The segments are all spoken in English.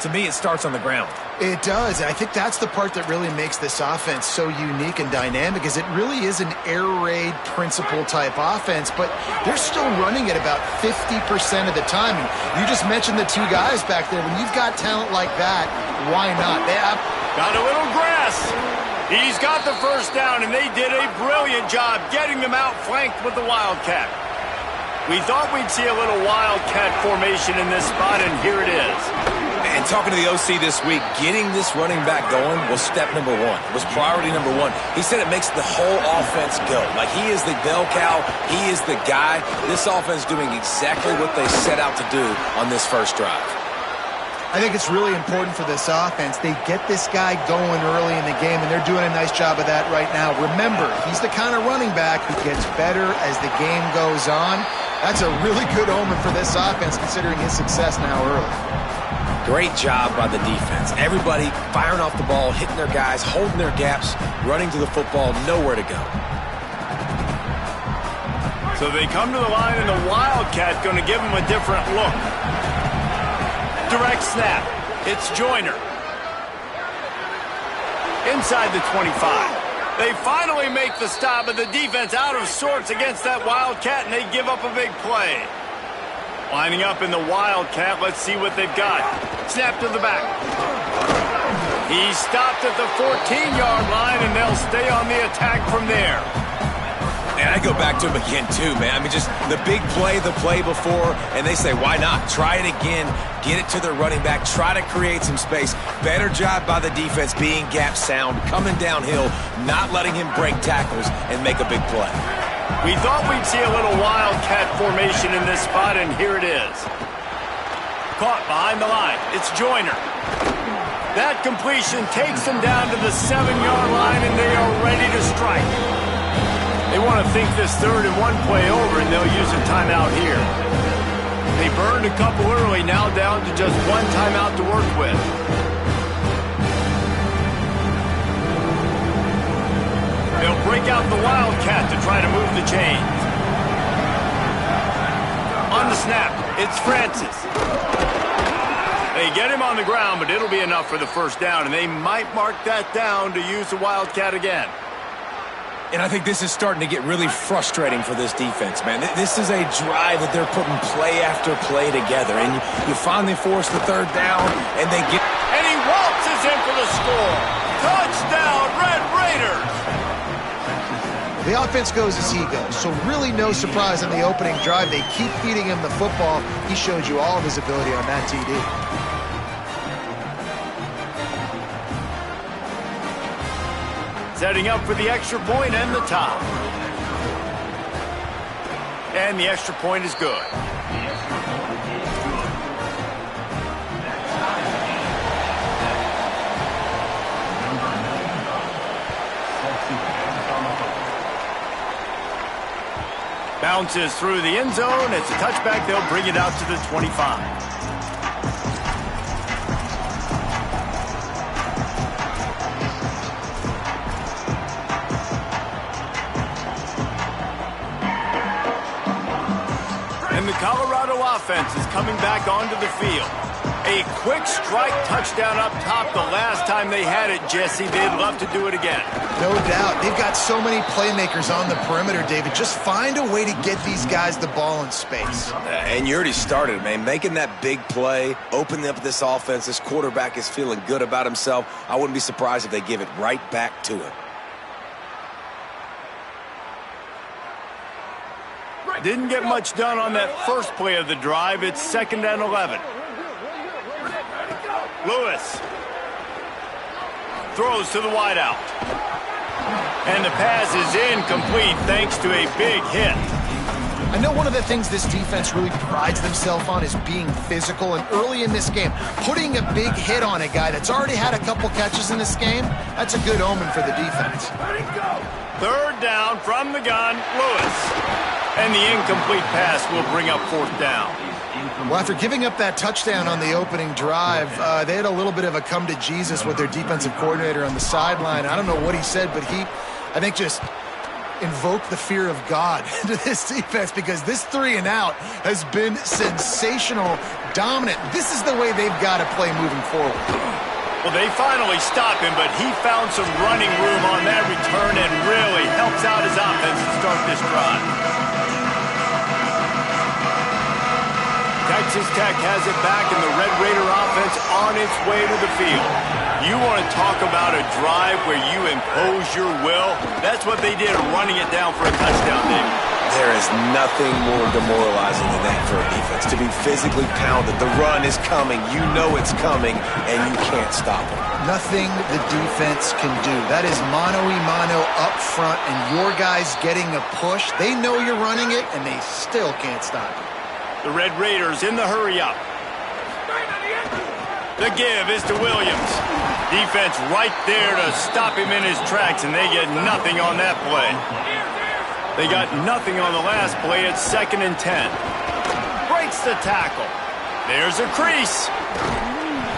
To me, it starts on the ground. It does. I think that's the part that really makes this offense so unique and dynamic, is it really is an air raid principle type offense, but they're still running it about 50% of the time. And you just mentioned the two guys back there. When you've got talent like that, why not? They have got a little grass. He's got the first down, and they did a brilliant job getting them out flanked with the Wildcat. We thought we'd see a little Wildcat formation in this spot, and here it is. And talking to the OC this week, getting this running back going was step number one. It was priority number one. He said it makes the whole offense go. Like, he is the bell cow. He is the guy. This offense doing exactly what they set out to do on this first drive. I think it's really important for this offense. They get this guy going early in the game, and they're doing a nice job of that right now. Remember, he's the kind of running back who gets better as the game goes on. That's a really good omen for this offense, considering his success now early. Great job by the defense. Everybody firing off the ball, hitting their guys, holding their gaps, running to the football, nowhere to go. So they come to the line, and the Wildcat going to give them a different look. Direct snap. It's Joyner. Inside the 25. They finally make the stop, but the defense out of sorts against that Wildcat, and they give up a big play. Lining up in the Wildcat, let's see what they've got. Snap to the back. He stopped at the 14-yard line, and they'll stay on the attack from there. And I go back to him again, too, man. I mean, just the big play, the play before, and they say, why not? Try it again, get it to their running back, try to create some space. Better job by the defense being gap sound, coming downhill, not letting him break tackles and make a big play. We thought we'd see a little Wildcat formation in this spot, and here it is. Caught behind the line. It's Joyner. That completion takes them down to the 7-yard line, and they are ready to strike. They want to think this 3rd and 1 play over, and they'll use a timeout here. They burned a couple early, now down to just one timeout to work with. They'll break out the Wildcat to try to move the chains. On the snap, it's Francis. They get him on the ground, but it'll be enough for the first down, and they might mark that down to use the Wildcat again. And I think this is starting to get really frustrating for this defense, man. This is a drive that they're putting play after play together, and you finally force the 3rd down, and they get... And he waltzes in for the score. Touchdown, Red Raiders! The offense goes as he goes, so really no surprise on the opening drive. They keep feeding him the football. He showed you all of his ability on that TD. Setting up for the extra point and the top. And the extra point is good. Bounces through the end zone. It's a touchback. They'll bring it out to the 25. And the Colorado offense is coming back onto the field. A quick strike touchdown up top the last time they had it, Jesse. They'd love to do it again. No doubt. They've got so many playmakers on the perimeter, David. Just find a way to get these guys the ball in space. And you already started, man. Making that big play, opening up this offense. This quarterback is feeling good about himself. I wouldn't be surprised if they give it right back to him. Didn't get much done on that first play of the drive. It's 2nd and 11. Lewis throws to the wideout. And the pass is incomplete thanks to a big hit. I know one of the things this defense really prides themselves on is being physical, and early in this game, putting a big hit on a guy that's already had a couple catches in this game, that's a good omen for the defense. 3rd down from the gun, Lewis. And the incomplete pass will bring up 4th down. Well, after giving up that touchdown on the opening drive, they had a little bit of a come to Jesus with their defensive coordinator on the sideline. I don't know what he said, but he, I think, just invoked the fear of God into this defense, because this 3 and out has been sensational. dominant. This is the way they've got to play moving forward. Well, they finally stop him, but he found some running room on that return and really helps out his offense to start this drive. Texas Tech has it back, and the Red Raider offense on its way to the field. You want to talk about a drive where you impose your will? That's what they did, running it down for a touchdown, David. There is nothing more demoralizing than that for a defense, to be physically pounded. The run is coming. You know it's coming, and you can't stop it. Nothing the defense can do. That is mano-a-mano up front, and your guys getting a push. They know you're running it, and they still can't stop it. The Red Raiders in the hurry-up. The give is to Williams. Defense right there to stop him in his tracks, and they get nothing on that play. They got nothing on the last play at 2nd and 10. Breaks the tackle. There's a crease.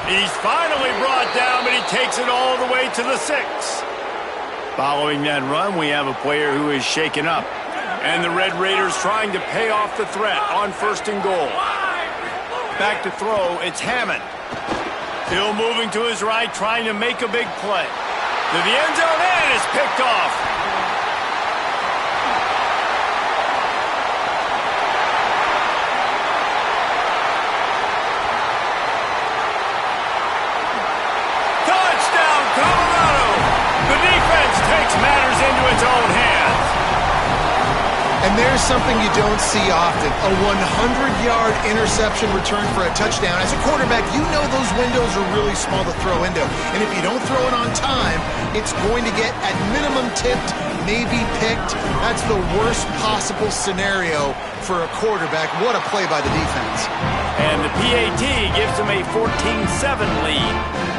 He's finally brought down, but he takes it all the way to the 6. Following that run, we have a player who is shaken up. And the Red Raiders trying to pay off the threat on 1st and goal. Back to throw, it's Hammond. Still moving to his right, trying to make a big play. To the end zone, and it's picked off. Touchdown, Colorado! The defense takes matters into its own hands. And there's something you don't see often, a 100-yard interception return for a touchdown. As a quarterback, you know those windows are really small to throw into. And if you don't throw it on time, it's going to get at minimum tipped, maybe picked. That's the worst possible scenario for a quarterback. What a play by the defense. And the PAT gives them a 14-7 lead.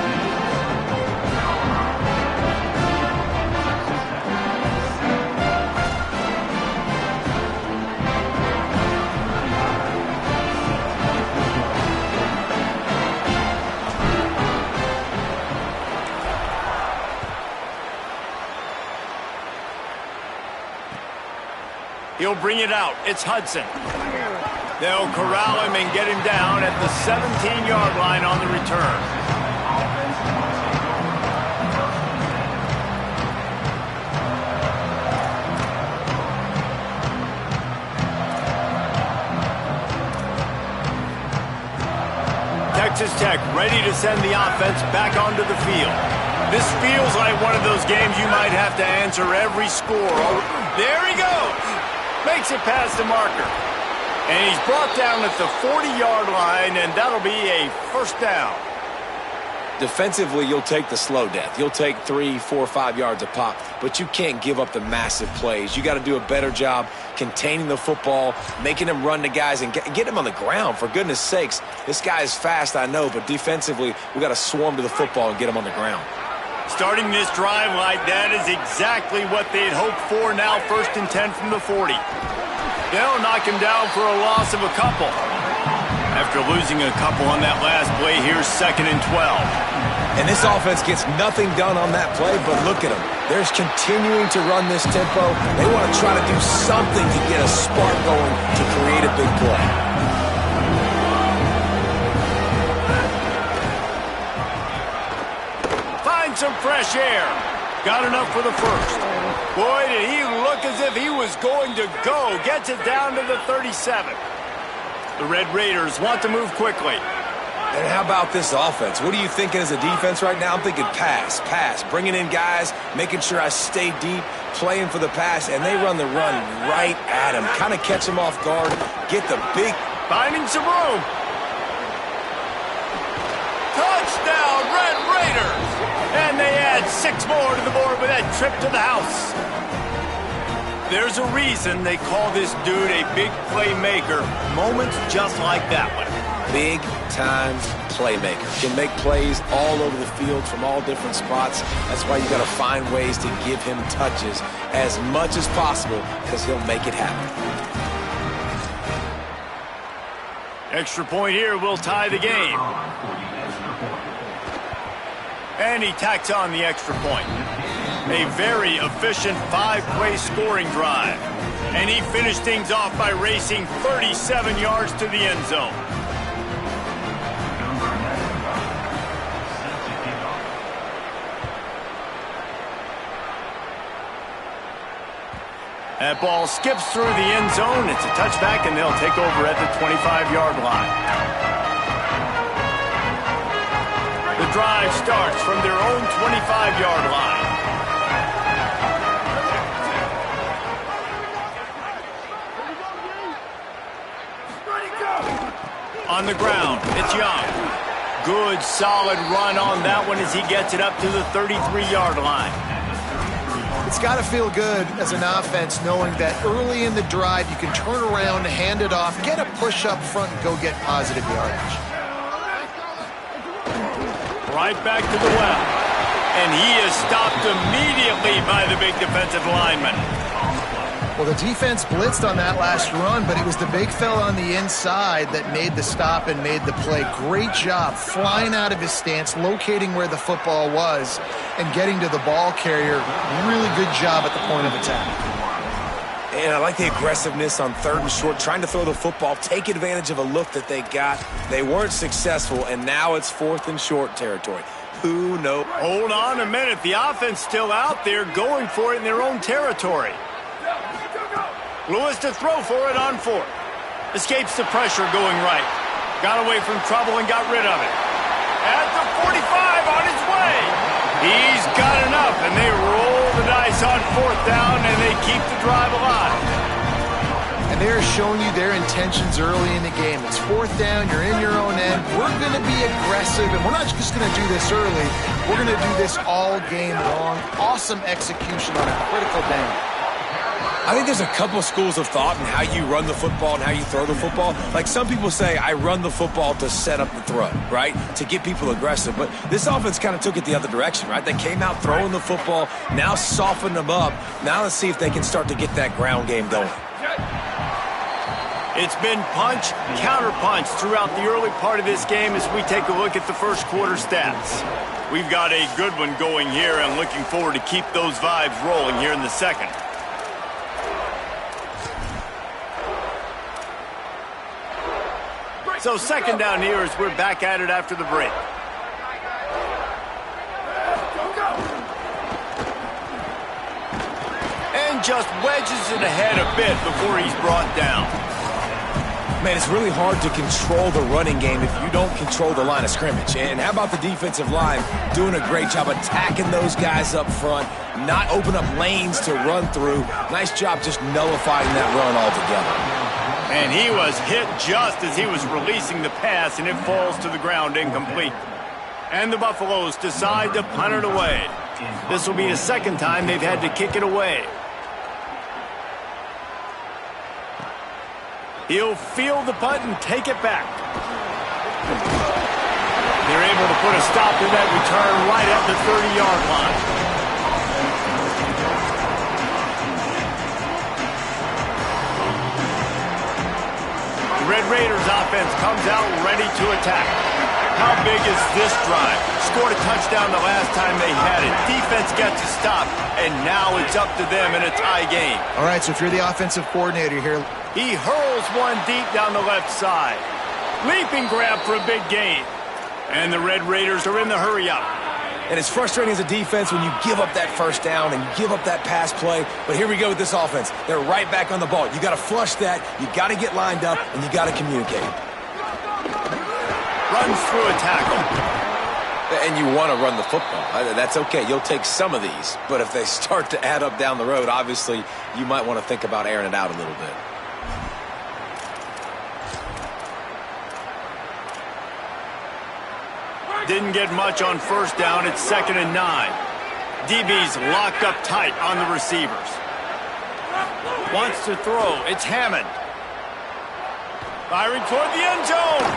He'll bring it out. It's Hudson. They'll corral him and get him down at the 17-yard line on the return. Texas Tech ready to send the offense back onto the field. This feels like one of those games you might have to answer every score. There he goes. Makes it past the marker. And he's brought down at the 40-yard line, and that'll be a 1st down. Defensively, you'll take the slow death. You'll take 3, 4, 5 yards a pop, but you can't give up the massive plays. You got to do a better job containing the football, making him run to guys, and get him on the ground, for goodness sakes. This guy is fast, I know, but defensively, we got to swarm to the football and get him on the ground. Starting this drive like that is exactly what they'd hoped for. Now 1st and 10 from the 40. They'll knock him down for a loss of a couple. After losing a couple on that last play, here's 2nd and 12. And this offense gets nothing done on that play, but look at them. They're continuing to run this tempo. They want to try to do something to get a spark going to create a big play. Some fresh air. Got enough for the 1st. Boy, did he look as if he was going to go. Gets it down to the 37. The Red Raiders want to move quickly. And how about this offense? What are you thinking as a defense right now? I'm thinking pass, bringing in guys, making sure I stay deep, playing for the pass, and they run the run right at him. Kind of catch him off guard, get the big... Finding some room. Touchdown, Red Raiders! And they add 6 more to the board with that trip to the house. There's a reason they call this dude a big playmaker. Moments just like that one. Big-time playmaker. Can make plays all over the field from all different spots. That's why you got to find ways to give him touches as much as possible, because he'll make it happen. Extra point here will tie the game. And he tacks on the extra point. A very efficient 5-play scoring drive. And he finished things off by racing 37 yards to the end zone. That ball skips through the end zone. It's a touchback, and they'll take over at the 25-yard line. The drive starts from their own 25-yard line. On the ground, it's Young. Good, solid run on that one as he gets it up to the 33-yard line. It's got to feel good as an offense knowing that early in the drive you can turn around, hand it off, get a push up front, and go get positive yardage. Right back to the well. And he is stopped immediately by the big defensive lineman. Well, the defense blitzed on that last run, but it was the big fella on the inside that made the stop and made the play. Great job flying out of his stance, locating where the football was, and getting to the ball carrier. Really good job at the point of attack. And I like the aggressiveness on 3rd and short, trying to throw the football, take advantage of a look that they got. They weren't successful, and now it's 4th and short territory. Who knows? Hold on a minute. The offense still out there going for it in their own territory. Lewis to throw for it on 4th. Escapes the pressure going right. Got away from trouble and got rid of it. At the 45 on his way. He's got enough, and they roll the dice on 4th down, and they keep the drive alive. And they're showing you their intentions early in the game. It's 4th down, you're in your own end. We're going to be aggressive, and we're not just going to do this early. We're going to do this all game long. Awesome execution on a critical down. I think there's a couple of schools of thought in how you run the football and how you throw the football. Like some people say, I run the football to set up the throw, right? To get people aggressive. But this offense kind of took it the other direction, right? They came out throwing the football, now softened them up. Now let's see if they can start to get that ground game going. It's been punch, counter-punch throughout the early part of this game as we take a look at the first quarter stats. We've got a good one going here and looking forward to keep those vibes rolling here in the second. So 2nd down here as we're back at it after the break. And just wedges it ahead a bit before he's brought down. Man, it's really hard to control the running game if you don't control the line of scrimmage. And how about the defensive line doing a great job attacking those guys up front, not open up lanes to run through. Nice job just nullifying that run altogether. And he was hit just as he was releasing the pass, and it falls to the ground incomplete. And the Buffaloes decide to punt it away. This will be the 2nd time they've had to kick it away. He'll field the punt and take it back. They're able to put a stop to that return right at the 30-yard line. Red Raiders offense comes out ready to attack. How big is this drive? Scored a touchdown the last time they had it. Defense gets a stop, and now it's up to them in a tie game. All right, so if you're the offensive coordinator here. He hurls one deep down the left side. Leaping grab for a big gain. And the Red Raiders are in the hurry-up. And it's frustrating as a defense when you give up that 1st down and you give up that pass play. But here we go with this offense. They're right back on the ball. You got to flush that. You got to get lined up, and you got to communicate. Runs through a tackle. And you want to run the football. That's okay. You'll take some of these. But if they start to add up down the road, obviously you might want to think about airing it out a little bit. Didn't get much on 1st down. It's 2nd and 9. DB's locked up tight on the receivers. Wants to throw. It's Hammond. Firing toward the end zone.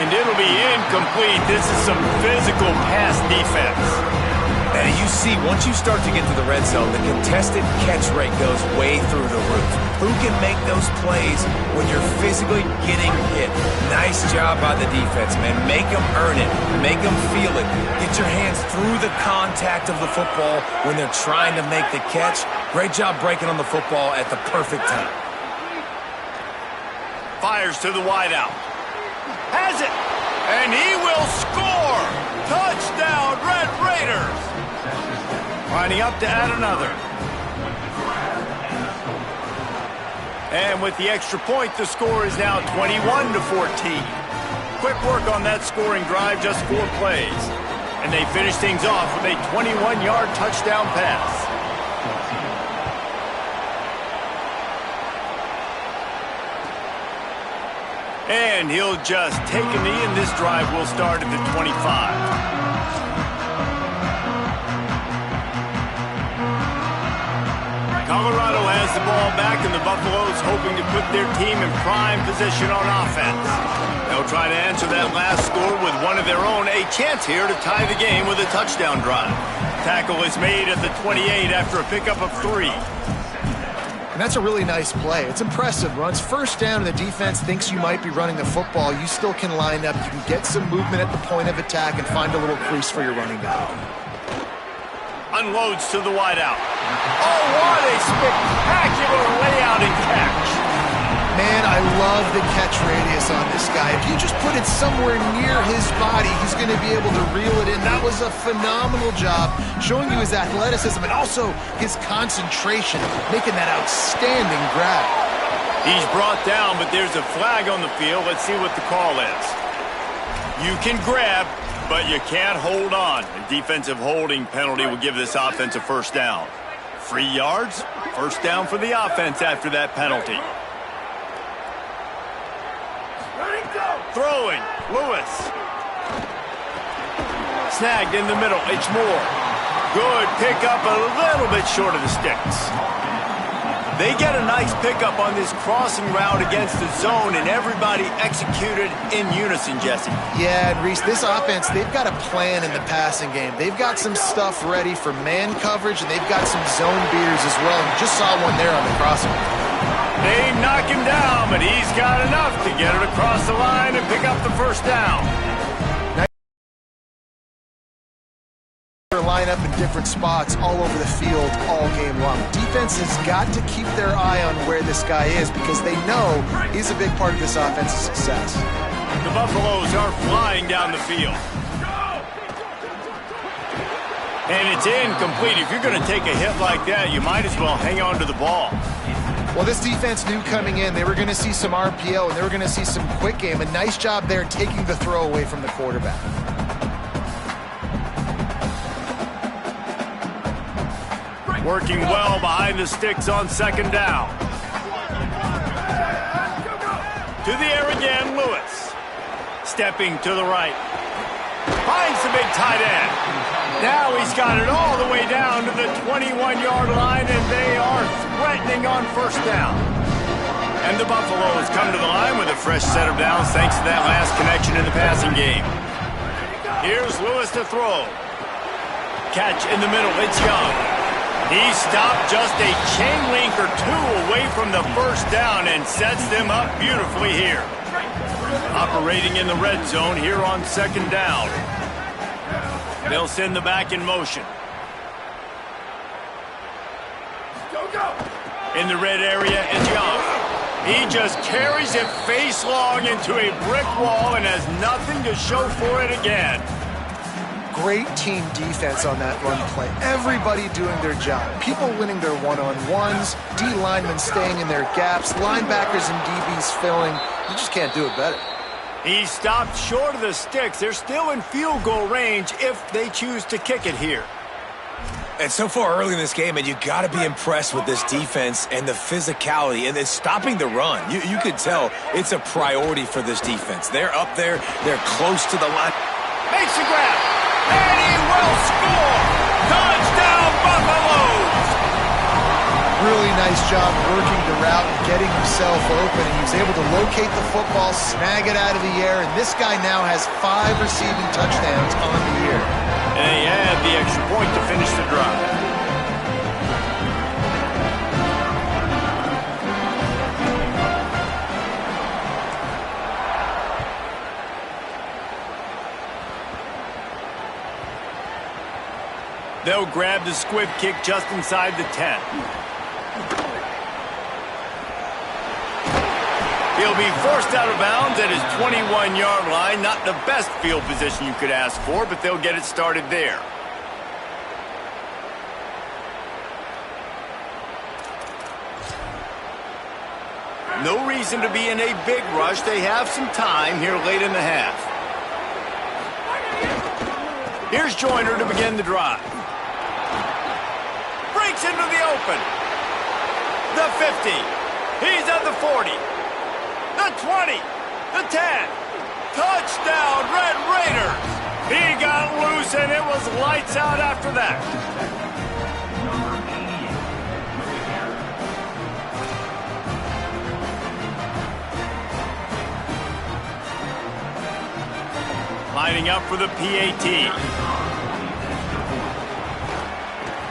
And it'll be incomplete. This is some physical pass defense. And you see, once you start to get to the red zone, the contested catch rate goes way through the roof. Who can make those plays when you're physically getting hit? Nice job by the defense, man. Make them earn it. Make them feel it. Get your hands through the contact of the football when they're trying to make the catch. Great job breaking on the football at the perfect time. Fires to the wideout. Has it. And he will score. Touchdown, Red Raiders. Lining up to add another. And with the extra point, the score is now 21-14. Quick work on that scoring drive, just 4 plays. And they finish things off with a 21-yard touchdown pass. And he'll just take a knee, and this drive will start at the 25. Colorado has the ball back, and the Buffaloes hoping to put their team in prime position on offense. They'll try to answer that last score with one of their own, a chance here to tie the game with a touchdown drive. Tackle is made at the 28 after a pickup of 3. And that's a really nice play. It's impressive. Runs first down and the defense thinks you might be running the football. You still can line up. You can get some movement at the point of attack and find a little crease for your running back. Unloads to the wideout. Oh, what a spectacular layout and catch. Man, I love the catch radius on this guy. If you just put it somewhere near his body, he's going to be able to reel it in. That was a phenomenal job, showing you his athleticism and also his concentration, making that outstanding grab. He's brought down, but there's a flag on the field. Let's see what the call is. You can grab, but you can't hold on. A defensive holding penalty will give this offense a first down. 3 yards, first down for the offense after that penalty. Throwing, Lewis. Snagged in the middle, it's Moore. Good pickup, a little bit short of the sticks. They get a nice pickup on this crossing route against the zone, and everybody executed in unison, Jesse. Yeah, and Reese, this offense, they've got a plan in the passing game. They've got some stuff ready for man coverage, and they've got some zone beaters as well. And just saw one there on the crossing. They knock him down, but he's got enough to get it across the line and pick up the first down. Line up in different spots all over the field all game long. Defense has got to keep their eye on where this guy is because they know he's a big part of this offense's success. The Buffaloes are flying down the field. And it's incomplete. If you're going to take a hit like that, you might as well hang on to the ball. Well, this defense knew coming in they were going to see some RPO and they were going to see some quick game. A nice job there taking the throw away from the quarterback. Working well behind the sticks on second down. To the air again, Lewis. Stepping to the right. Finds the big tight end. Now he's got it all the way down to the 21-yard line, and they are threatening on first down. And the Buffaloes come to the line with a fresh set of downs thanks to that last connection in the passing game. Here's Lewis to throw. Catch in the middle, it's Young. He stopped just a chain link or 2 away from the first down and sets them up beautifully here. Operating in the red zone here on second down. They'll send the back in motion. In the red area is Young. He just carries it face long into a brick wall and has nothing to show for it again. Great team defense on that run play. Everybody doing their job. People winning their one-on-ones, D linemen staying in their gaps, linebackers and DBs filling. You just can't do it better. He stopped short of the sticks. They're still in field goal range if they choose to kick it here. And so far early in this game, and you got to be impressed with this defense and the physicality and then stopping the run. You could tell it's a priority for this defense. They're up there. They're close to the line. Makes the grab. And he will score! Touchdown, Buffaloes! Really nice job working the route and getting himself open. And he was able to locate the football, snag it out of the air, and this guy now has 5 receiving touchdowns on the year. And he had the extra point to finish the drive. They'll grab the squib kick just inside the 10. He'll be forced out of bounds at his 21-yard line. Not the best field position you could ask for, but they'll get it started there. No reason to be in a big rush. They have some time here late in the half. Here's Joyner to begin the drive. Breaks into the open. The 50. He's at the 40. The 20. The 10. Touchdown, Red Raiders. He got loose, and it was lights out after that. Lining up for the PAT.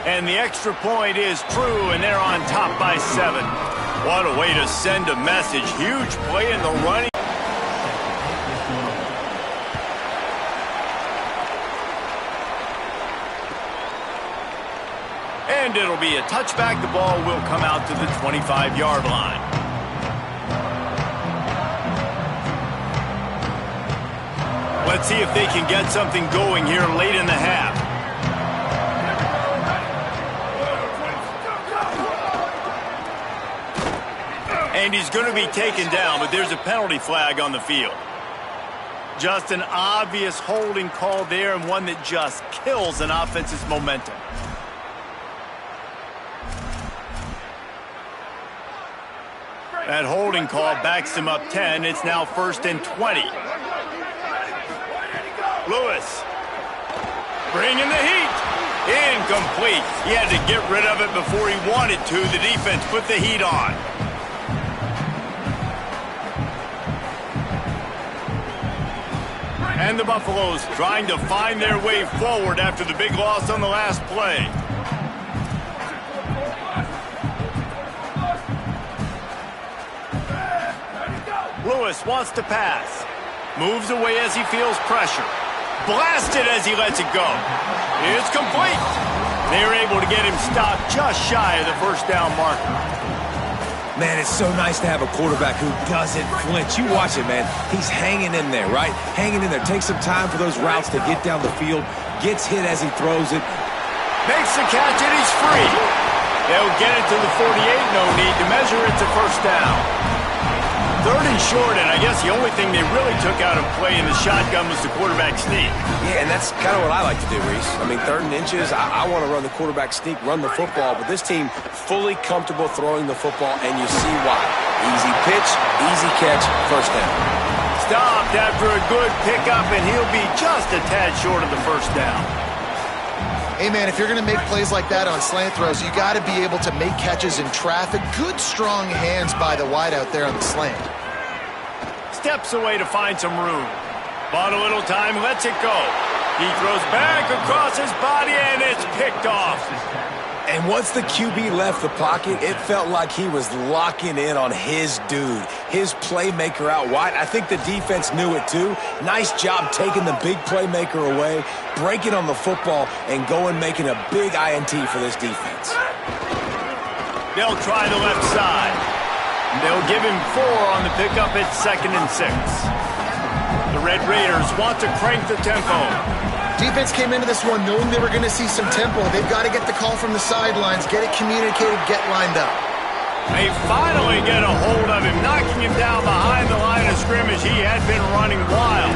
And the extra point is true, and they're on top by 7. What a way to send a message. Huge play in the running. And it'll be a touchback. The ball will come out to the 25-yard line. Let's see if they can get something going here late in the half. And he's going to be taken down, but there's a penalty flag on the field. Just an obvious holding call there, and one that just kills an offense's momentum. That holding call backs him up 10. It's now 1st and 20. Lewis. Bringing the heat. Incomplete. He had to get rid of it before he wanted to. The defense put the heat on. And the Buffaloes trying to find their way forward after the big loss on the last play. Lewis wants to pass. Moves away as he feels pressure. Blasted as he lets it go. It's complete. They're able to get him stopped just shy of the first down marker. Man, it's so nice to have a quarterback who doesn't flinch. You watch it, man. He's hanging in there, right? Hanging in there. Takes some time for those routes to get down the field. Gets hit as he throws it. Makes the catch, and he's free. They'll get it to the 48. No need to measure it to first down. 3rd and short, and I guess the only thing they really took out of play in the shotgun was the quarterback sneak. Yeah, and that's kind of what I like to do, Reese. I mean, 3rd and inches, I want to run the quarterback sneak, run the football, but this team fully comfortable throwing the football, and you see why. Easy pitch, easy catch, first down. Stopped after a good pickup, and he'll be just a tad short of the first down. Hey, man, if you're going to make plays like that on slant throws, you got to be able to make catches in traffic. Good, strong hands by the wideout there on the slant. Steps away to find some room. Bought a little time, lets it go. He throws back across his body, and it's picked off. And once the QB left the pocket, it felt like he was locking in on his dude, his playmaker out wide. I think the defense knew it too. Nice job taking the big playmaker away, breaking on the football, and going making a big INT for this defense. They'll try the left side. They'll give him 4 on the pickup at 2nd and 6. The Red Raiders want to crank the tempo. Defense came into this one knowing they were going to see some tempo. They've got to get the call from the sidelines, get it communicated, get lined up. They finally get a hold of him, knocking him down behind the line of scrimmage. He had been running wild.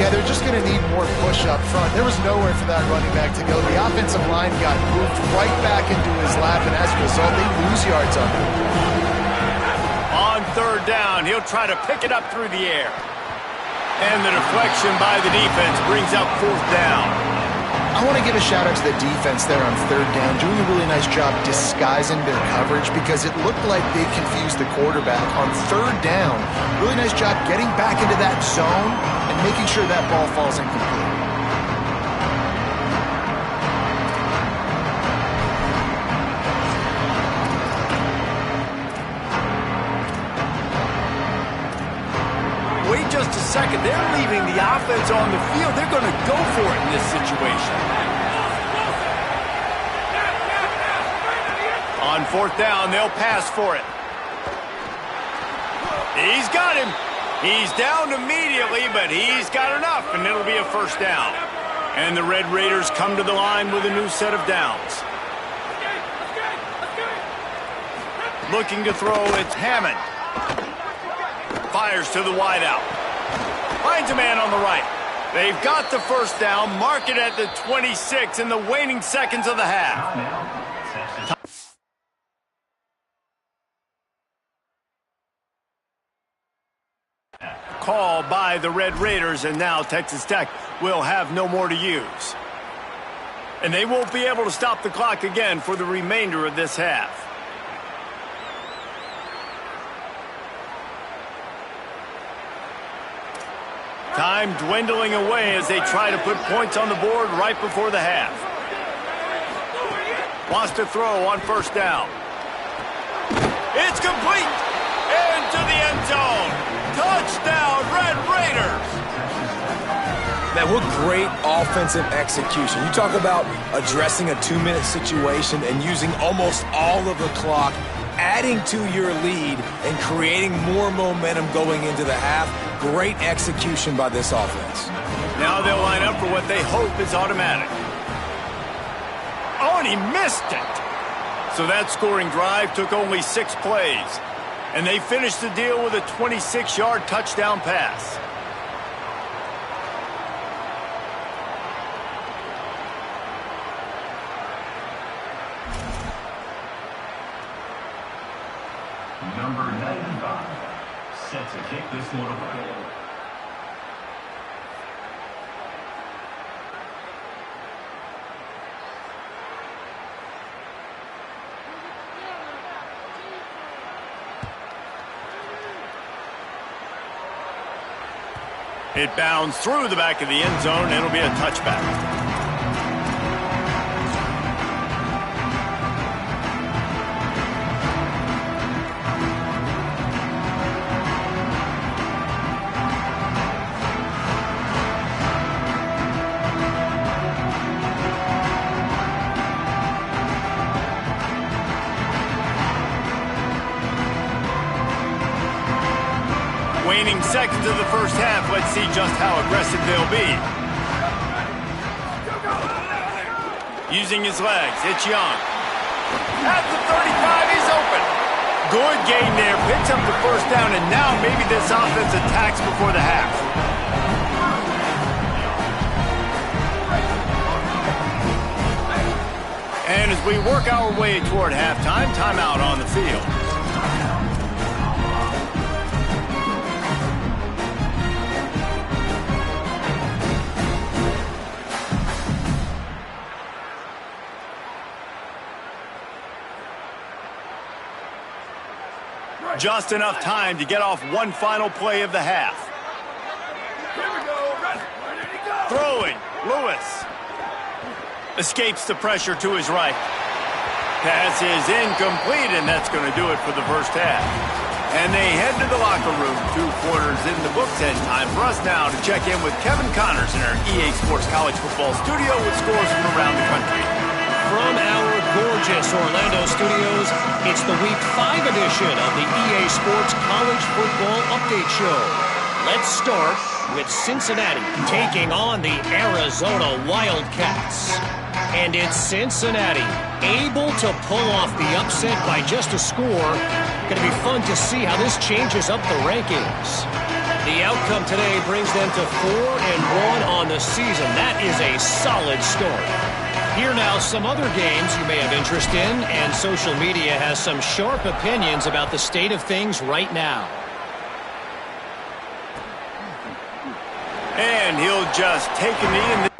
Yeah, they're just going to need more push up front. There was nowhere for that running back to go. The offensive line got moved right back into his lap, and as a result, they lose yards on him. On 3rd down, he'll try to pick it up through the air. And the deflection by the defense brings up 4th down. I want to give a shout-out to the defense there on 3rd down, doing a really nice job disguising their coverage because it looked like they confused the quarterback on 3rd down. Really nice job getting back into that zone and making sure that ball falls incomplete. Wait just a second. They're leaving the offense on the field. They're going to go for it in this situation. On 4th down, they'll pass for it. He's got him. He's down immediately, but he's got enough, and it'll be a first down. And the Red Raiders come to the line with a new set of downs. Looking to throw, it's Hammond. Fires to the wideout. Finds a man on the right. They've got the first down. Mark it at the 26 in the waning seconds of the half. Call by the Red Raiders, and now Texas Tech will have no more to use. And they won't be able to stop the clock again for the remainder of this half. Time dwindling away as they try to put points on the board right before the half. Wants to throw on first down. It's complete! Into the end zone! Touchdown, Red Raiders! Man, what great offensive execution. You talk about addressing a 2-minute situation and using almost all of the clock, adding to your lead and creating more momentum going into the half. Great execution by this offense. Now they'll line up for what they hope is automatic. Oh, and he missed it! So that scoring drive took only 6 plays. And they finished the deal with a 26-yard touchdown pass. Number 95, set to kick this one away. It bounds through the back of the end zone, and it'll be a touchback. Waning seconds of the first half. Let's see just how aggressive they'll be. Using his legs, it's Young. At the 35, he's open. Good gain there, picks up the first down, and now maybe this offense attacks before the half. And as we work our way toward halftime, timeout on the field. Just enough time to get off one final play of the half. Throwing, Lewis. Escapes the pressure to his right. Pass is incomplete, and that's going to do it for the first half. And they head to the locker room. 2 quarters in the books, and time for us now to check in with Kevin Connors in our EA Sports College Football studio with scores from around the country. From our gorgeous Orlando studios, it's the Week 5 edition of the EA Sports College Football Update Show. Let's start with Cincinnati taking on the Arizona Wildcats. And it's Cincinnati able to pull off the upset by just a score. Going to be fun to see how this changes up the rankings. The outcome today brings them to 4-1 on the season. That is a solid start. Here now, some other games you may have interest in, and social media has some sharp opinions about the state of things right now. And he'll just take a knee in the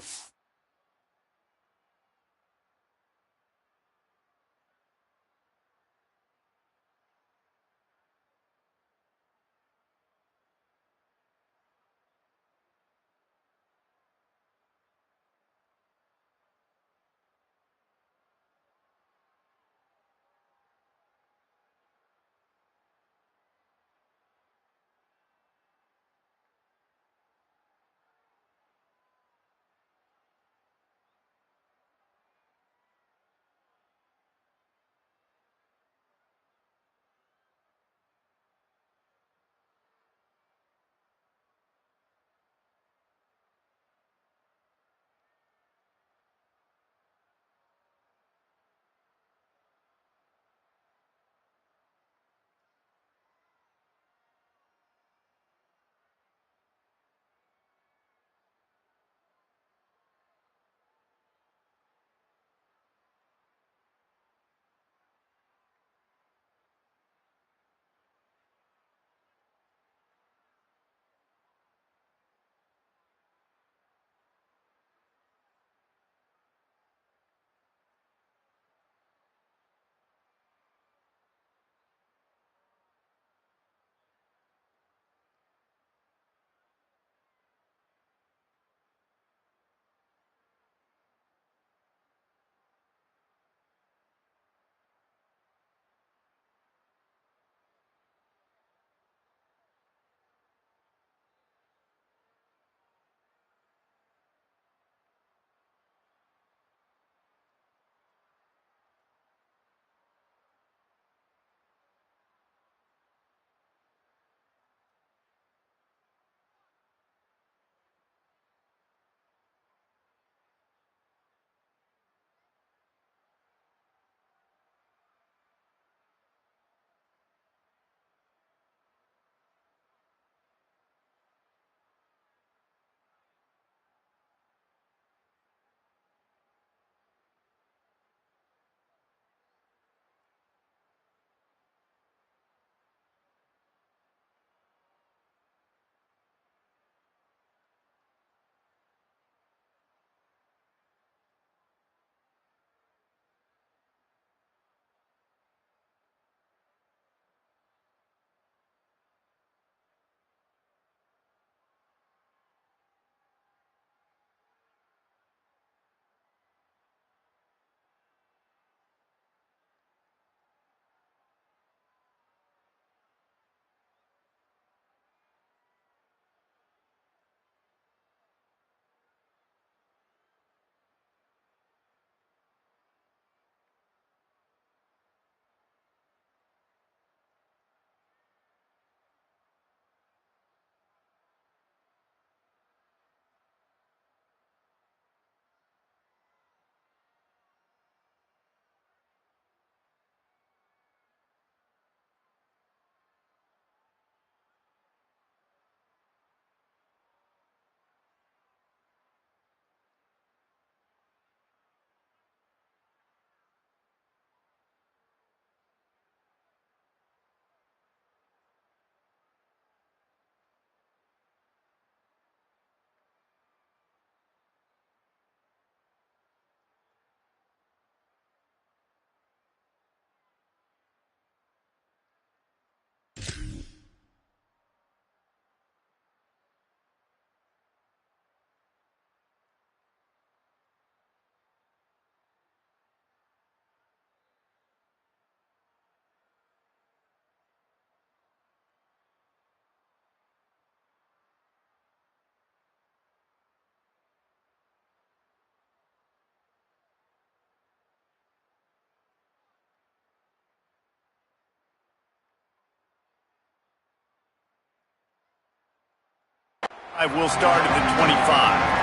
will start at the 25.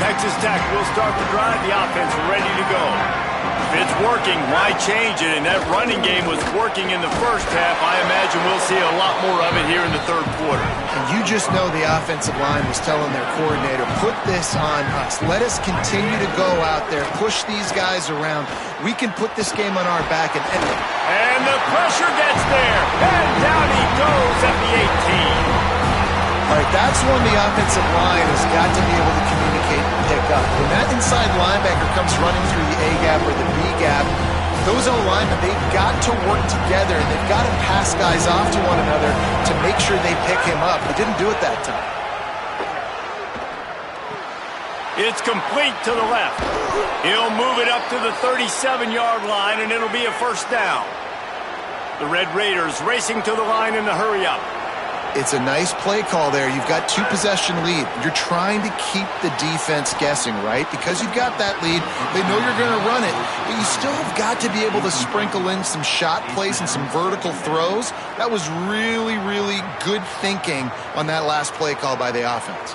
Texas Tech will start the drive. The offense ready to go. If it's working, why change it? And that running game was working in the first half. I imagine we'll see a lot more of it here in the third quarter. And you just know the offensive line was telling their coordinator, put this on us. Let us continue to go out there, push these guys around. We can put this game on our back. And the pressure gets there. And down he goes at the 18. All right, that's when the offensive line has got to be able to communicate and pick up. When that inside linebacker comes running through the A-gap or the B-gap, those O-linemen, they've got to work together, and they've got to pass guys off to one another to make sure they pick him up. They didn't do it that time. It's complete to the left. He'll move it up to the 37-yard line, and it'll be a first down. The Red Raiders racing to the line in the hurry-up. It's a nice play call there. You've got two-possession lead. You're trying to keep the defense guessing, right? Because you've got that lead, they know you're going to run it, but you still have got to be able to sprinkle in some shot plays and some vertical throws. That was really, really good thinking on that last play call by the offense.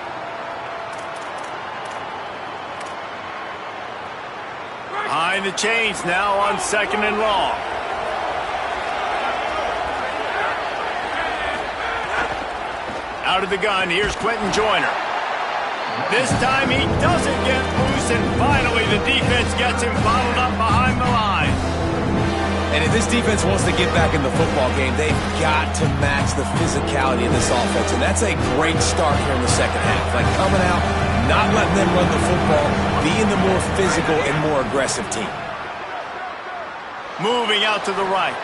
Behind the chains now on 2nd and long. Out of the gun, here's Quentin Joyner. This time he doesn't get loose, and finally the defense gets him bottled up behind the line. And if this defense wants to get back in the football game, they've got to match the physicality of this offense, and that's a great start here in the second half. Like coming out, not letting them run the football, being the more physical and more aggressive team. Moving out to the right.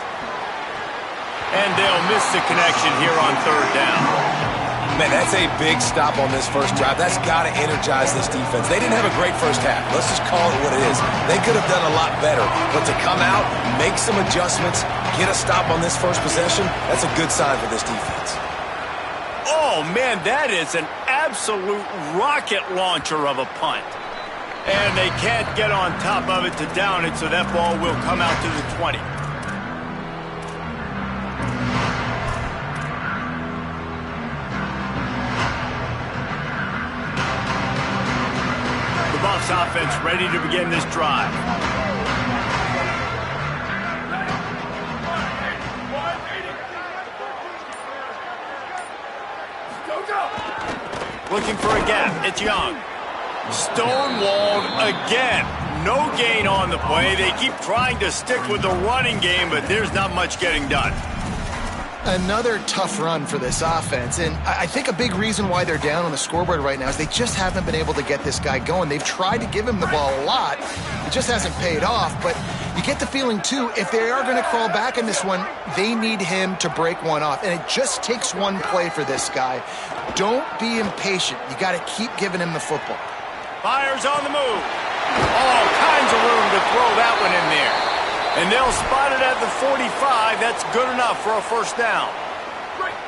And they'll miss the connection here on 3rd down. Man, that's a big stop on this first drive. That's got to energize this defense. They didn't have a great first half. Let's just call it what it is. They could have done a lot better. But to come out, make some adjustments, get a stop on this first possession, that's a good sign for this defense. Oh, man, that is an absolute rocket launcher of a punt. And they can't get on top of it to down it, so that ball will come out to the 20. Buffs offense ready to begin this drive. Looking for a gap. It's Young. Stonewalled again. No gain on the play. They keep trying to stick with the running game, but there's not much getting done. Another tough run for this offense, and I think a big reason why they're down on the scoreboard right now is they just haven't been able to get this guy going. They've tried to give him the ball a lot. It just hasn't paid off, but you get the feeling, too, if they are going to crawl back in this one, they need him to break one off, and it just takes one play for this guy. Don't be impatient. You got to keep giving him the football. Fires on the move. All kinds of room to throw that one in there. And they'll spot it at the 45. That's good enough for a first down.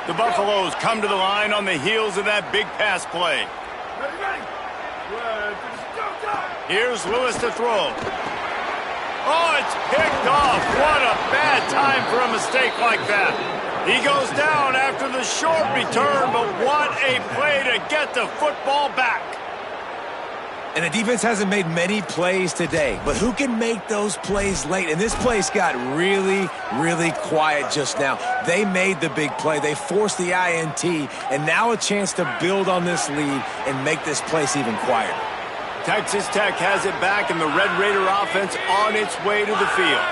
The Buffaloes come to the line on the heels of that big pass play. Here's Lewis to throw. Oh, it's picked off. What a bad time for a mistake like that. He goes down after the short return, but what a play to get the football back. And the defense hasn't made many plays today, but who can make those plays late? And this place got really, really quiet just now. They made the big play. They forced the INT, and now a chance to build on this lead and make this place even quieter. Texas Tech has it back, and the Red Raider offense on its way to the field.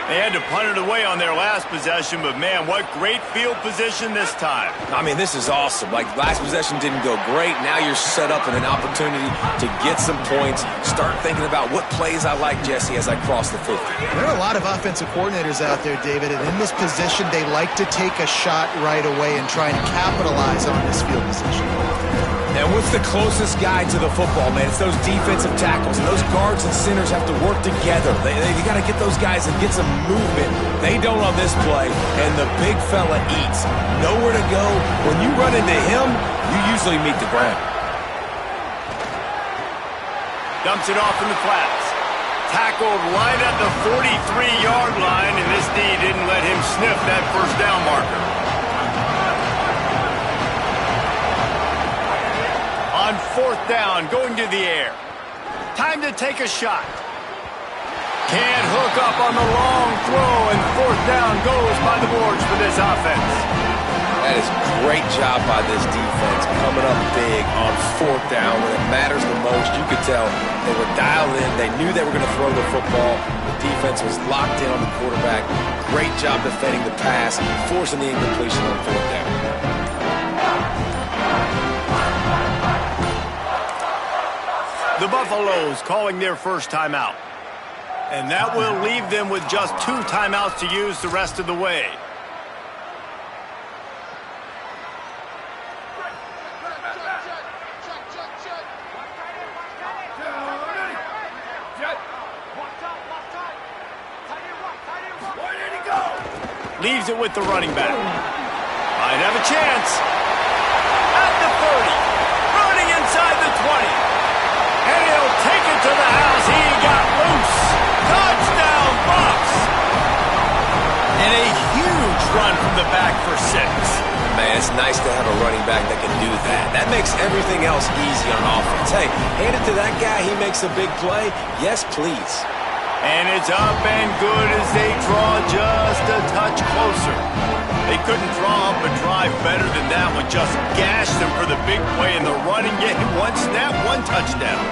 They had to punt it away on their last possession, but man, what great field position this time. I mean, this is awesome. Like, last possession didn't go great. Now you're set up in an opportunity to get some points. Start thinking about what plays I like, Jesse, as I cross the 50. There are a lot of offensive coordinators out there, David, and in this position, they like to take a shot right away and try and capitalize on this field position. And what's the closest guy to the football, man? It's those defensive tackles. And those guards and centers have to work together. They got to get those guys and get some movement. They don't on this play, and the big fella eats. Nowhere to go. When you run into him, you usually meet the ground. Dumps it off in the flats. Tackled right at the 43-yard line, and this D didn't let him sniff that first down marker. On fourth down, going to the air. Time to take a shot. Can't hook up on the long throw, and fourth down goes by the boards for this offense. That is a great job by this defense, coming up big on fourth down when it matters the most. You could tell they were dialed in. They knew they were going to throw the football. The defense was locked in on the quarterback. Great job defending the pass, forcing the incompletion on fourth down. The Buffaloes calling their first timeout. And that will leave them with just 2 timeouts to use the rest of the way. Leaves it with the running back. Might have a chance. At the 30. Running inside the 20. And he'll take it to the house. He got loose. Touchdown, Bucs. And a huge run from the back for 6. Man, it's nice to have a running back that can do that. That makes everything else easy on offense. Hey, hand it to that guy. He makes a big play. Yes, please. And it's up and good as they draw just a touch closer. They couldn't draw up a drive better than that one. Just gashed them for the big play in the running game. 1 snap, 1 touchdown.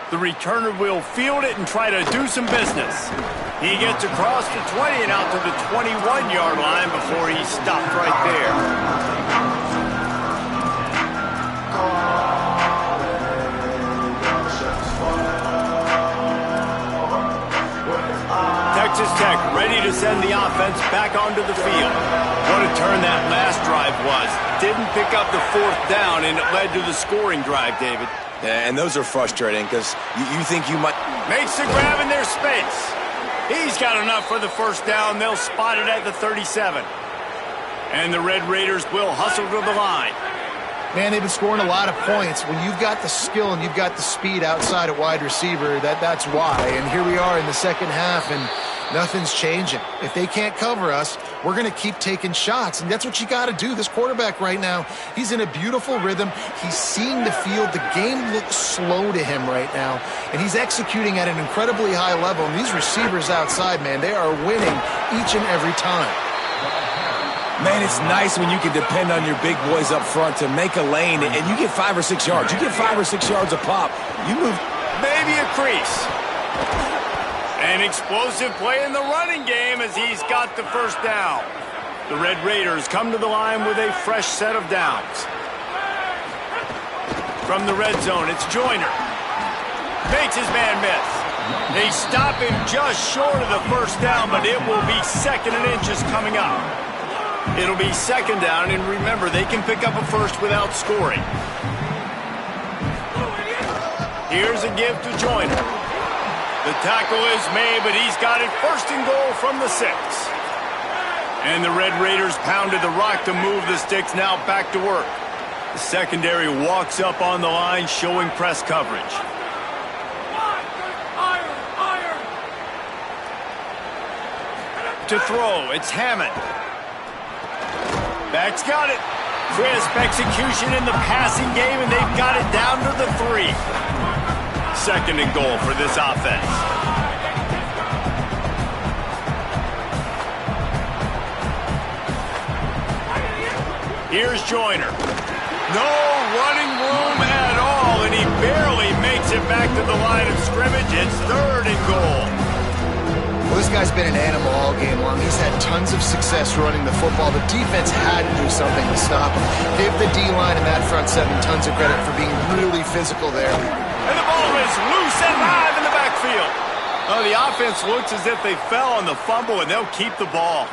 The returner will field it and try to do some business. He gets across the 20 and out to the 21-yard line before he stopped right there. Texas Tech ready to send the offense back onto the field. What a turn that last drive was. Didn't pick up the fourth down, and it led to the scoring drive, David. Yeah, and those are frustrating because you think you might... Makes the grab in their space. He's got enough for the first down. They'll spot it at the 37. And the Red Raiders will hustle to the line. Man, they've been scoring a lot of points. When you've got the skill and you've got the speed outside at wide receiver, that's why. And here we are in the second half, and nothing's changing. If they can't cover us, we're going to keep taking shots, and that's what you got to do. This quarterback right now, he's in a beautiful rhythm. He's seeing the field. The game looks slow to him right now, and he's executing at an incredibly high level. And these receivers outside, man, they are winning each and every time. Man, it's nice when you can depend on your big boys up front to make a lane, and you get 5 or 6 yards. You get 5 or 6 yards a pop. You move. Maybe a crease. An explosive play in the running game as he's got the first down. The Red Raiders come to the line with a fresh set of downs. From the red zone, it's Joyner. Makes his man miss. They stop him just short of the first down, but it will be 2nd and inches coming up. It'll be 2nd down, and remember, they can pick up a first without scoring. Here's a give to Joyner. The tackle is made, but he's got it 1st and goal from the 6. And the Red Raiders pounded the rock to move the sticks, now back to work. The secondary walks up on the line, showing press coverage. To throw, it's Hammond. Back's got it. Crisp execution in the passing game, and they've got it down to the 3. 2nd and goal for this offense. Here's Joyner. No running room at all, and he barely makes it back to the line of scrimmage. It's 3rd and goal. Well, this guy's been an animal all game long. He's had tons of success running the football. The defense had to do something to stop him. Give the D-line and that front seven tons of credit for being really physical there. And the ball is loose and live in the backfield. Oh, the offense looks as if they fell on the fumble, and they'll keep the ball.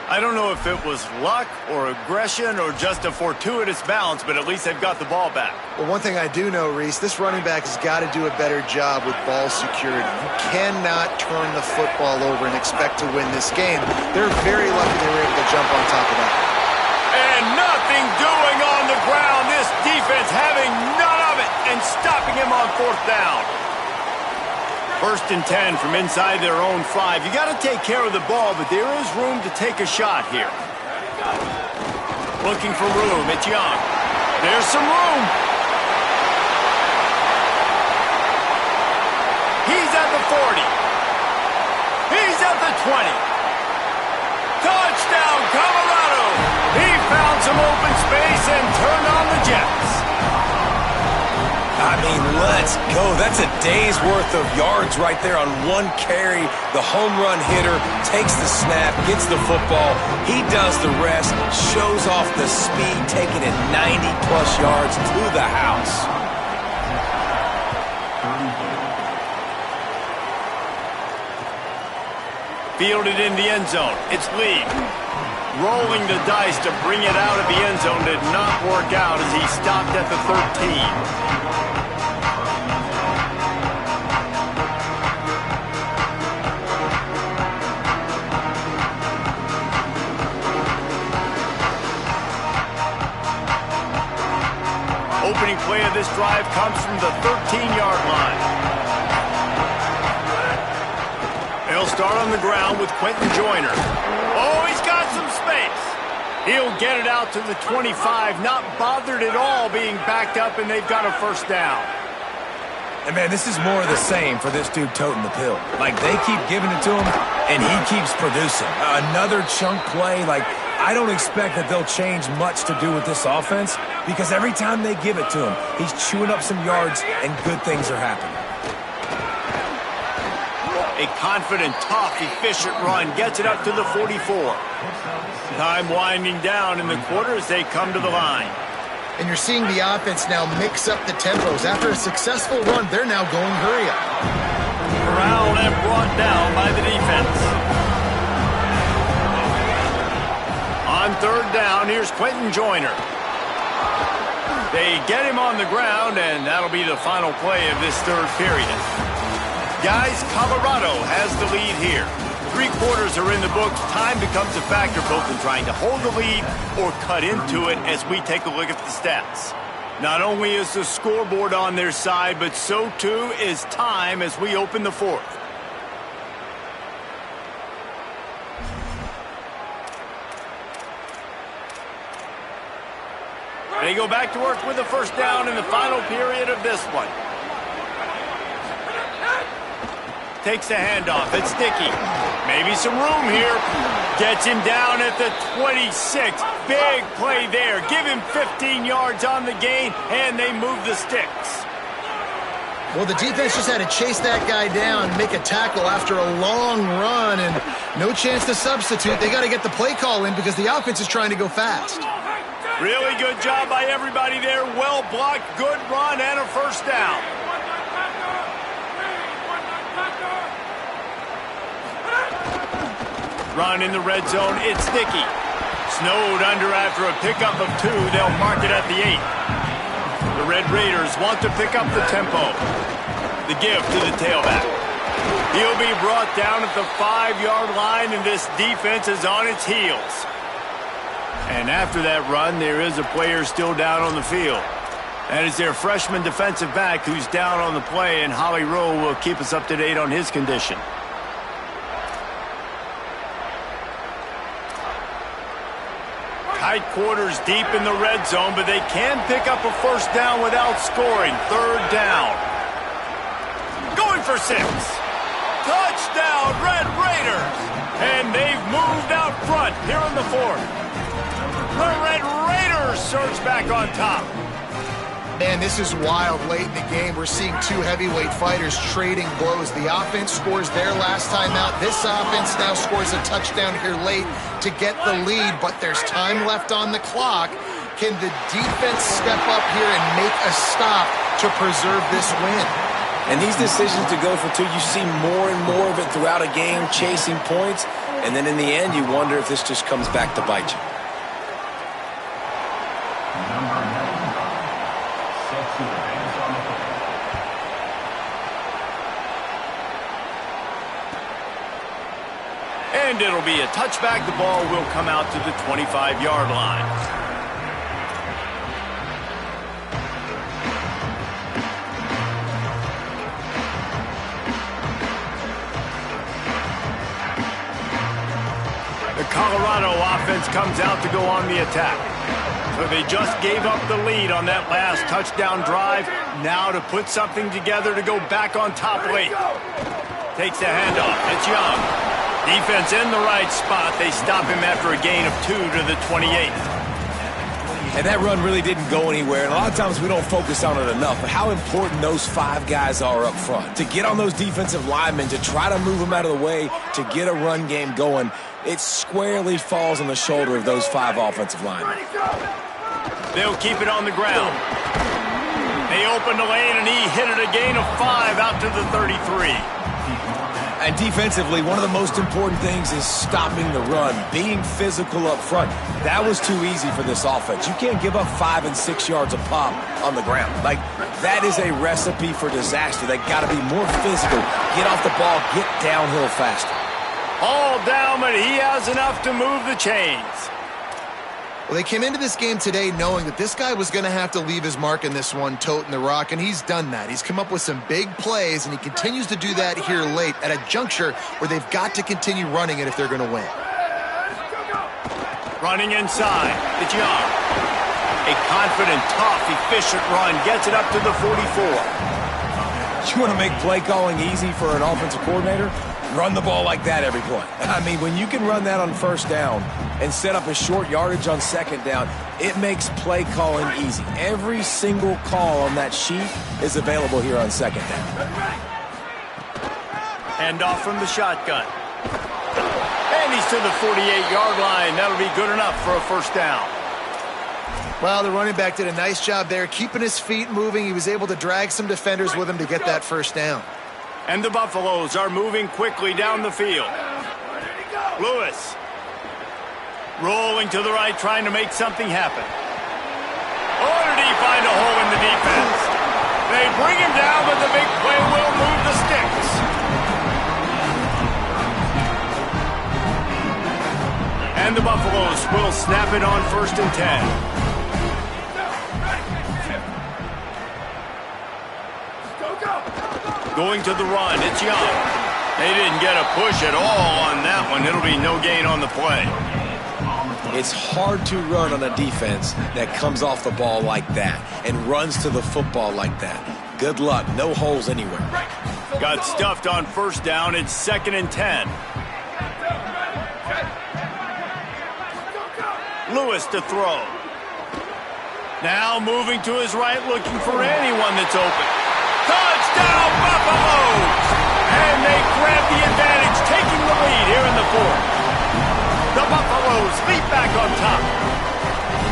I don't know if it was luck or aggression or just a fortuitous bounce, but at least they've got the ball back. Well, one thing I do know, Reese, this running back has got to do a better job with ball security. You cannot turn the football over and expect to win this game. They're very lucky they were able to jump on top of that. And nothing doing on the ground. This defense having none of it and stopping him on 4th down. 1st and 10 from inside their own 5. You got to take care of the ball, but there is room to take a shot here. Looking for room. It's Young. There's some room. He's at the 40. He's at the 20. Touchdown, Colorado. He found some open space and turned on the Jets. I mean, let's go. That's a day's worth of yards right there on one carry. The home run hitter takes the snap, gets the football. He does the rest, shows off the speed, taking it 90-plus yards to the house. Fielded in the end zone. It's Lee. Rolling the dice to bring it out of the end zone did not work out as he stopped at the 13. Opening play of this drive comes from the 13-yard line. They'll start on the ground with Quentin Joyner. Oh, he's got some space. He'll get it out to the 25, not bothered at all being backed up, and they've got a 1st down. And, man, this is more of the same for this dude toting the pill. Like, they keep giving it to him, and he keeps producing. Another chunk play, like, I don't expect that they'll change much to do with this offense because every time they give it to him, he's chewing up some yards and good things are happening. A confident, tough, efficient run gets it up to the 44. Time winding down in the quarter as they come to the line. And you're seeing the offense now mix up the tempos. After a successful run, they're now going hurry up. Corralled and brought down by the defense. On 3rd down, here's Quentin Joyner. They get him on the ground, and that'll be the final play of this 3rd period. Guys, Colorado has the lead here. 3 quarters are in the books. Time becomes a factor both in trying to hold the lead or cut into it as we take a look at the stats. Not only is the scoreboard on their side, but so too is time as we open the 4th. They go back to work with the 1st down in the final period of this one. Takes the handoff. It's Dickey. Maybe some room here. Gets him down at the 26. Big play there. Give him 15 yards on the gain, and they move the sticks. Well, the defense just had to chase that guy down, make a tackle after a long run, and no chance to substitute. They got to get the play call in because the offense is trying to go fast. Really good job by everybody there. Well blocked, good run, and a 1st down. Run in the red zone, it's Dickey. Snowed under after a pickup of 2. They'll mark it at the 8. The Red Raiders want to pick up the tempo. The give to the tailback. He'll be brought down at the 5-yard line, and this defense is on its heels. And after that run, there is a player still down on the field. That is their freshman defensive back who's down on the play, and Holly Rowe will keep us up to date on his condition. Tight quarters deep in the red zone, but they can pick up a 1st down without scoring. 3rd down. Going for 6. Touchdown, Red Raiders. And they've moved out front here in the 4th. The Red Raiders surge back on top. Man, this is wild late in the game. We're seeing two heavyweight fighters trading blows. The offense scores their last time out. This offense now scores a touchdown here late to get the lead, but there's time left on the clock. Can the defense step up here and make a stop to preserve this win? And these decisions to go for two, you see more and more of it throughout a game, chasing points, and then in the end, you wonder if this just comes back to bite you. And it'll be a touchback. The ball will come out to the 25-yard line. The Colorado offense comes out to go on the attack. So they just gave up the lead on that last touchdown drive. Now to put something together to go back on top late. Takes the handoff. It's Young. Defense in the right spot. They stop him after a gain of 2 to the 28. And that run really didn't go anywhere. And a lot of times we don't focus on it enough. But how important those 5 guys are up front. To get on those defensive linemen, to try to move them out of the way, to get a run game going, it squarely falls on the shoulder of those 5 offensive linemen. They'll keep it on the ground. They opened the lane, and he hit it a gain of 5 out to the 33. And defensively, one of the most important things is stopping the run, being physical up front. That was too easy for this offense. You can't give up 5 and 6 yards a pop on the ground. Like, that is a recipe for disaster. They got to be more physical, get off the ball, get downhill faster. All down, but he has enough to move the chains. Well, they came into this game today knowing that this guy was going to have to leave his mark in this one, toting the rock, and he's done that. He's come up with some big plays, and he continues to do that here late at a juncture where they've got to continue running it if they're going to win. Running inside. It's Young. A confident, tough, efficient run gets it up to the 44. You want to make play calling easy for an offensive coordinator? Run the ball like that every play. I mean, when you can run that on first down and set up a short yardage on second down, it makes play calling easy. Every single call on that sheet is available here on second down. Hand off from the shotgun. And he's to the 48-yard line. That'll be good enough for a first down. Well, the running back did a nice job there, keeping his feet moving. He was able to drag some defenders with him to get that first down. And the Buffaloes are moving quickly down the field. Lewis. Rolling to the right, trying to make something happen. Oh, did he find a hole in the defense? They bring him down, but the big play will move the sticks. And the Buffaloes will snap it on 1st and 10. Going to the run, it's Young. They didn't get a push at all on that one. It'll be no gain on the play. It's hard to run on a defense that comes off the ball like that and runs to the football like that. Good luck. No holes anywhere. Got stuffed on first down. It's 2nd and 10. Lewis to throw. Now moving to his right, looking for anyone that's open. Touchdown, Buffaloes! And they grab the advantage, taking the lead here in the 4th. The Buffaloes leap back on top.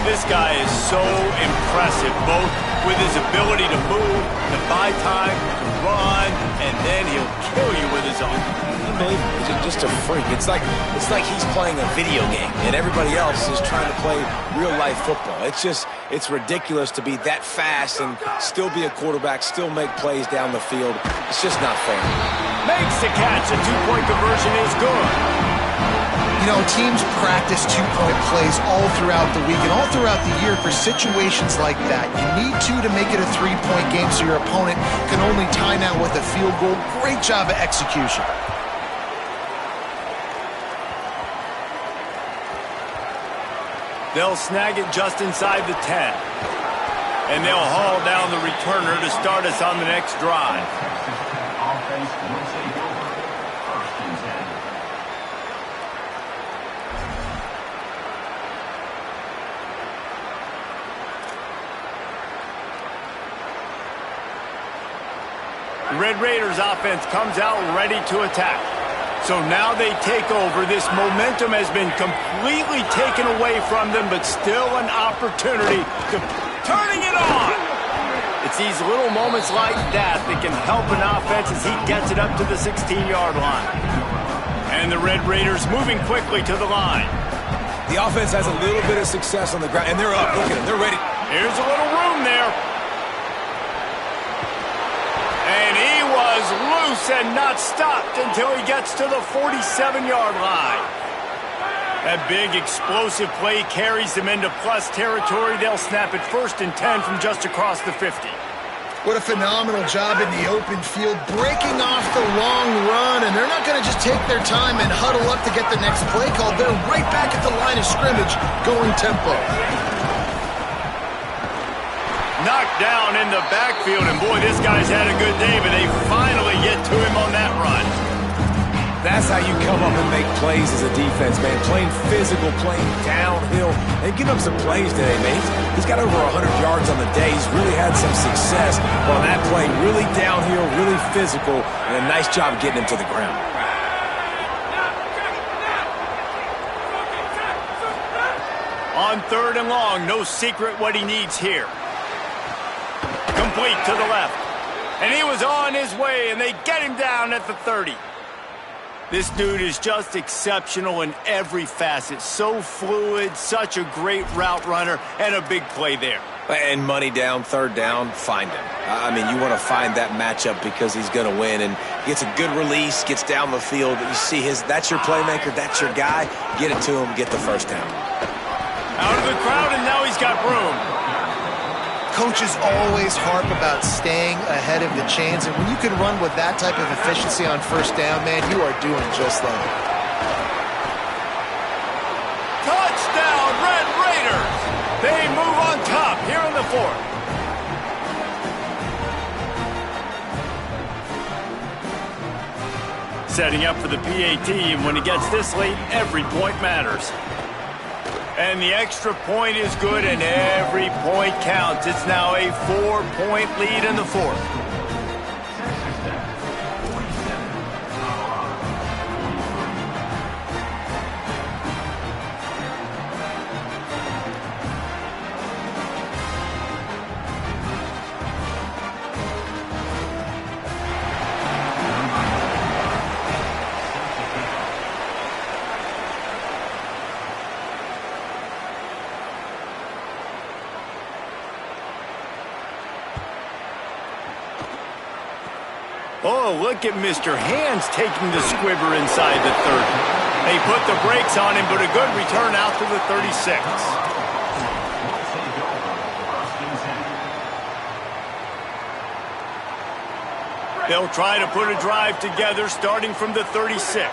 This guy is so impressive, both with his ability to move, to buy time, to run, and then he'll kill you with his arm. Unbelievable. He's just a freak. It's like he's playing a video game, and everybody else is trying to play real-life football. It's ridiculous to be that fast and still be a quarterback, still make plays down the field. It's just not fair. Makes the catch. A 2-point conversion is good. You know, teams practice 2-point plays all throughout the week and all throughout the year for situations like that. You need to make it a 3-point game so your opponent can only time out with a field goal. Great job of execution. They'll snag it just inside the 10. And they'll haul down the returner to start us on the next drive. Offense will take over. 1st and 10. 1 The Red Raiders offense comes out ready to attack. So now they take over. This momentum has been completely taken away from them, but still an opportunity to turning it on. It's these little moments like that that can help an offense as he gets it up to the 16-yard line. And the Red Raiders moving quickly to the line. The offense has a little bit of success on the ground, and they're up. Look at them. They're ready. Here's a little room there. And he was loose and not stopped until he gets to the 47-yard line. That big explosive play carries them into plus territory. They'll snap it 1st and 10 from just across the 50. What a phenomenal job in the open field, breaking off the long run, and they're not going to just take their time and huddle up to get the next play called. They're right back at the line of scrimmage, going tempo. Knocked down in the backfield, and boy, this guy's had a good day, but they finally get to him on that run. That's how you come up and make plays as a defense, man. Playing physical, playing downhill. They've given up some plays today, man. He's got over 100 yards on the day. He's really had some success on that play. Really downhill, really physical, and a nice job getting him to the ground. On 3rd and long, no secret what he needs here. Complete to the left. And he was on his way, and they get him down at the 30. This dude is just exceptional in every facet. So fluid, such a great route runner, and a big play there. And money down, 3rd down, find him. I mean, you want to find that matchup because he's going to win. And gets a good release, gets down the field. You see that's your playmaker, that's your guy. Get it to him, get the 1st down. Out of the crowd, and now he's got room. Coaches always harp about staying ahead of the chains, and when you can run with that type of efficiency on 1st down, man, you are doing just that. Touchdown, Red Raiders! They move on top here in the 4th. Setting up for the PAT, and when it gets this late, every point matters. And the extra point is good, and every point counts. It's now a 4-point lead in the 4th. Oh, look at Mr. Hands taking the squibber inside the 30. They put the brakes on him, but a good return out to the 36. They'll try to put a drive together starting from the 36.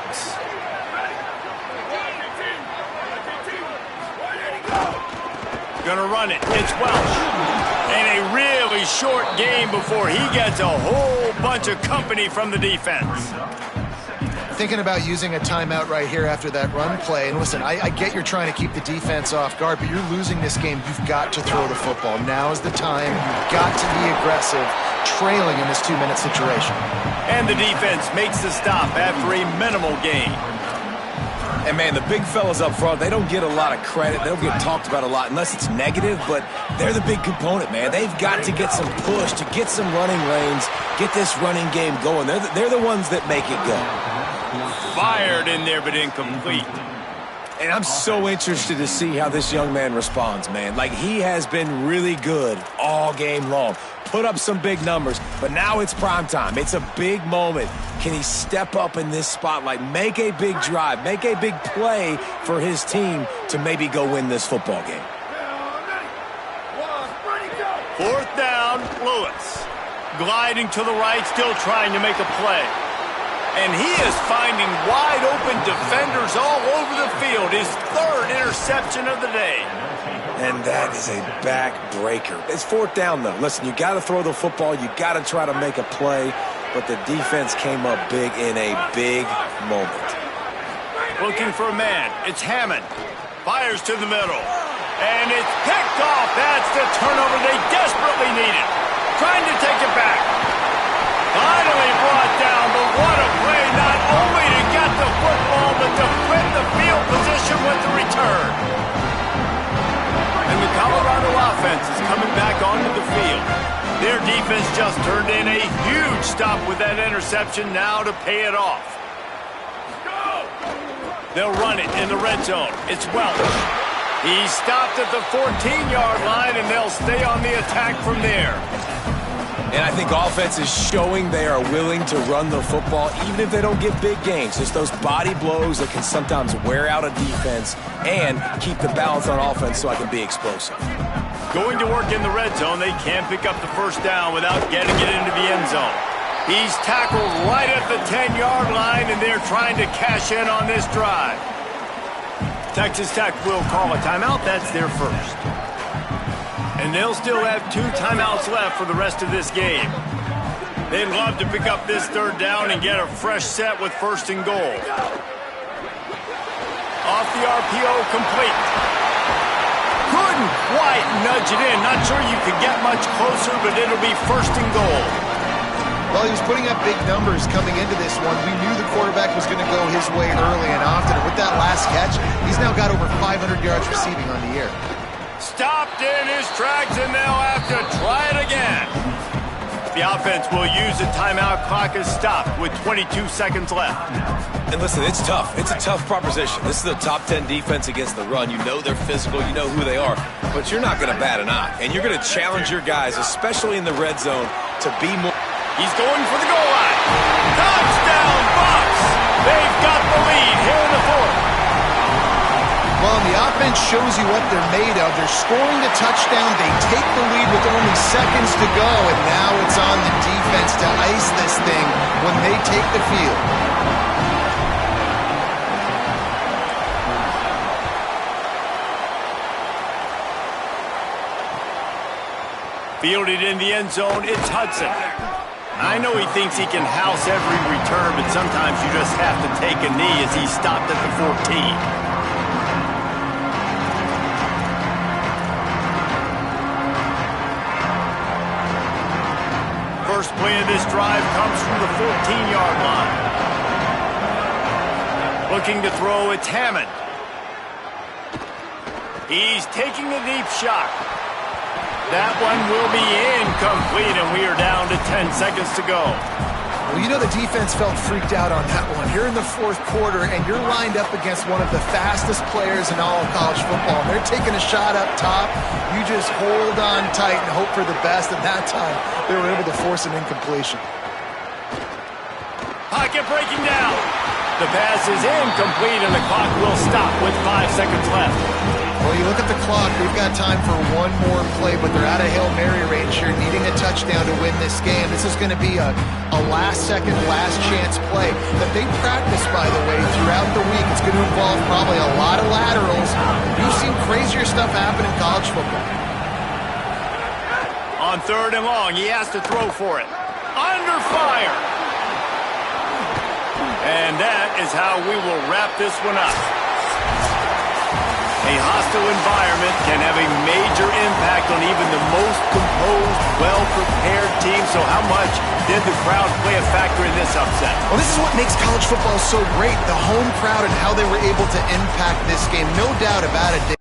Gonna run it. It's Welsh. And a really short game before he gets a whole bunch of company from the defense. Thinking about using a timeout right here after that run play. And listen, I get you're trying to keep the defense off guard, but you're losing this game. You've got to throw the football. Now is the time. You've got to be aggressive, trailing in this 2-minute situation. And the defense makes the stop after a minimal gain. And, man, the big fellas up front, they don't get a lot of credit. They don't get talked about a lot unless it's negative, but they're the big component, man. They've got to get some push, to get some running lanes, get this running game going. They're the ones that make it go. Fired in there, but incomplete. And I'm so interested to see how this young man responds, man. Like, he has been really good all game long. Put up some big numbers, but now it's prime time. It's a big moment. Can he step up in this spotlight, make a big drive, make a big play for his team to maybe go win this football game? 4th down, Lewis. Gliding to the right, still trying to make a play. And he is finding wide-open defenders all over the field. His 3rd interception of the day. And that is a backbreaker. It's 4th down, though. Listen, you got to throw the football. You got to try to make a play. But the defense came up big in a big moment. Looking for a man. It's Hammond. Fires to the middle. And it's picked off. That's the turnover they desperately needed. Trying to take it back. finally brought down, but what a play, not only to get the football, but to flip the field position with the return. And the Colorado offense is coming back onto the field. Their defense just turned in a huge stop with that interception now to pay it off. They'll run it in the red zone. It's Welch. He stopped at the 14-yard line, and they'll stay on the attack from there. And I think offense is showing they are willing to run the football, even if they don't get big gains. Just those body blows that can sometimes wear out a defense and keep the balance on offense so I can be explosive. Going to work in the red zone, they can't pick up the first down without getting it into the end zone. He's tackled right at the 10-yard line, and they're trying to cash in on this drive. Texas Tech will call a timeout. That's their first. And they'll still have 2 timeouts left for the rest of this game. They'd love to pick up this third down and get a fresh set with first and goal. Off the RPO, complete. Couldn't quite nudge it in. Not sure you could get much closer, but it'll be first and goal. Well, he was putting up big numbers coming into this one. We knew the quarterback was going to go his way early and often. And with that last catch, he's now got over 500 yards receiving on the year. Stopped in his tracks, and they'll have to try it again. The offense will use the timeout. Clock is stopped with 22 seconds left. And listen, it's tough. It's a tough proposition. This is a top 10 defense against the run. You know they're physical. You know who they are. But you're not going to bat an eye. And you're going to challenge your guys, especially in the red zone, to be more. He's going for the goal line. Touchdown, Bucs! They've got the lead here in the fourth. Well, the offense shows you what they're made of. They're scoring the touchdown. They take the lead with only seconds to go, and now it's on the defense to ice this thing when they take the field. Fielded in the end zone, it's Hudson. I know he thinks he can house every return, but sometimes you just have to take a knee as he stopped at the 14. First play of this drive comes from the 14-yard line. Looking to throw, it's Hammond. He's taking a deep shot. That one will be incomplete, and we are down to 10 seconds to go. Well, you know the defense felt freaked out on that one. You're in the fourth quarter, and you're lined up against one of the fastest players in all of college football. And they're taking a shot up top. You just hold on tight and hope for the best. And that time, they were able to force an incompletion. Pocket breaking down. The pass is incomplete, and the clock will stop with 5 seconds left. Well, you look at the clock, they've got time for one more play, but they're out of Hail Mary range here, needing a touchdown to win this game. This is going to be a last-second, last-chance play that they practice, by the way, throughout the week. It's going to involve probably a lot of laterals. You've seen crazier stuff happen in college football. On third and long, he has to throw for it. Under fire. And that is how we will wrap this one up. A hostile environment can have a major impact on even the most composed, well-prepared team. So how much did the crowd play a factor in this upset? Well, this is what makes college football so great, the home crowd and how they were able to impact this game. No doubt about it.